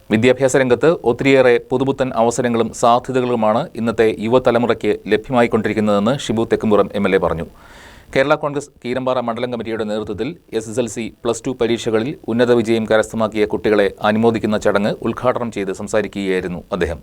വിദ്യാഭ്യാസ രംഗത്ത് ഒത്തിരിയേറെ പുതുപുത്തൻ അവസരങ്ങളും സാധ്യതകളുമാണ് ഇന്നത്തെ യുവതലമുറയ്ക്ക് ലഭ്യമായിക്കൊണ്ടിരിക്കുന്നതെന്ന് ഷിബു തെക്കുംപുറം എം.എൽ.എ. പറഞ്ഞു. കേരള കോൺഗ്രസ് കീരമ്പാറ മണ്ഡലം കമ്മിറ്റിയുടെ നേതൃത്വത്തിൽ SSLC, +2 പരീക്ഷകളിൽ ഉന്നത വിജയം കരസ്ഥമാക്കിയ കുട്ടികളെ അനുമോദിക്കുന്ന ചടങ്ങ് ഉദ്ഘാടനം ചെയ്ത് സംസാരിക്കുകയായിരുന്നു അദ്ദേഹം.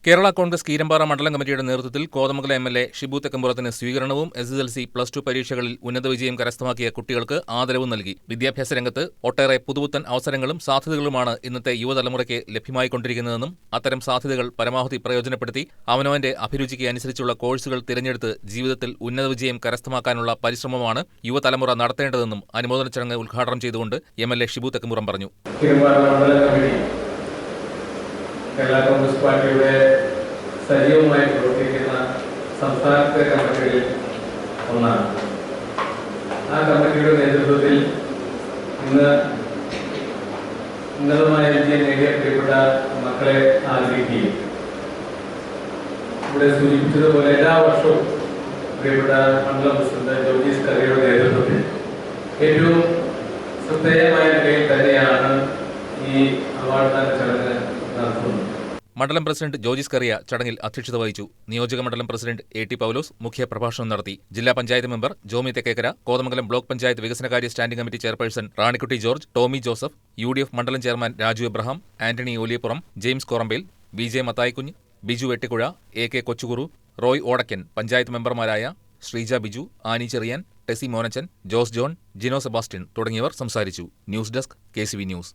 കേരള കോൺഗ്രസ് കീരമ്പാറ മണ്ഡലം കമ്മിറ്റിയുടെ നേതൃത്വത്തിൽ കോതമംഗലം എം.എൽ.എ. ഷിബു തെക്കുംപുറത്തിന് സ്വീകരണവും SSLC, +2 പരീക്ഷകളിൽ ഉന്നത വിജയം കരസ്ഥമാക്കിയ കുട്ടികൾക്ക് ആദരവും നൽകി. വിദ്യാഭ്യാസ രംഗത്ത് ഒട്ടേറെ പുതുപുത്തൻ അവസരങ്ങളും സാധ്യതകളുമാണ് ഇന്നത്തെ യുവതലമുറയ്ക്ക് ലഭ്യമായിക്കൊണ്ടിരിക്കുന്നതെന്നും അത്തരം സാധ്യതകൾ പരമാവധി പ്രയോജനപ്പെടുത്തി അവനവന്റെ അഭിരുചിക്ക് അനുസരിച്ചുള്ള കോഴ്സുകൾ തിരഞ്ഞെടുത്ത് ജീവിതത്തിൽ ഉന്നത വിജയം കരസ്ഥമാക്കാനുള്ള പരിശ്രമമാണ് യുവതലമുറ നടത്തേണ്ടതെന്നും അനുമോദന ചടങ്ങ് ഉദ്ഘാടനം ചെയ്തുകൊണ്ട് എം.എൽ.എ. ഷിബു തെക്കുംപുറം പറഞ്ഞു. കേരള കോൺഗ്രസ് പാർട്ടിയുടെ സജീവമായി പ്രവർത്തിക്കുന്ന സംസ്ഥാനത്തെ കമ്മിറ്റികളിൽ ഒന്നാണ്. ആ കമ്മിറ്റിയുടെ നേതൃത്വത്തിൽ ഇന്ന് ഉന്നതമായ വിജയം നേടിയ പ്രിയപ്പെട്ട മക്കളെ ആദരിക്കുകയും ഇവിടെ സൂചിപ്പിച്ചതുപോലെ എല്ലാ വർഷവും പ്രിയപ്പെട്ട മണ്ഡലം പ്രസിഡന്റ് ജോർജീസ് കറിയയുടെ നേതൃത്വത്തിൽ ഏറ്റവും ശ്രദ്ധേയമായ നിലയിൽ തന്നെയാണ് ഈ അവാർഡ് ദാന ചടങ്ങ് നടത്തുന്നത്. മണ്ഡലം പ്രസിഡന്റ് ജോർജീസ് കറിയ ചടങ്ങിൽ അധ്യക്ഷത വഹിച്ചു. നിയോജക മണ്ഡലം പ്രസിഡന്റ് A.T. പൗലോസ് മുഖ്യ പ്രഭാഷണം നടത്തി. ജില്ലാ പഞ്ചായത്ത് മെമ്പർ ജോമി തെക്കേക്കര, കോതമംഗലം ബ്ലോക്ക് പഞ്ചായത്ത് വികസനകാര്യ standing committee chairperson Ranikutty George, Tommy Joseph, UDF മണ്ഡലം chairman Raju Abraham, Antony Oliyappuram, James Korambel, BJ Mathaikunju, Biju Vettikuzha, AK Kochukuru, Roy Odakkan, panchayat മെമ്പർമാരായ ശ്രീജ ബിജു, ആനി ചെറിയാൻ, ടെസി മോനച്ചൻ, ജോസ് ജോൺ, ജിനോ സെബാസ്റ്റ്യൻ തുടങ്ങിയവർ സംസാരിച്ചു. News desk KCV news.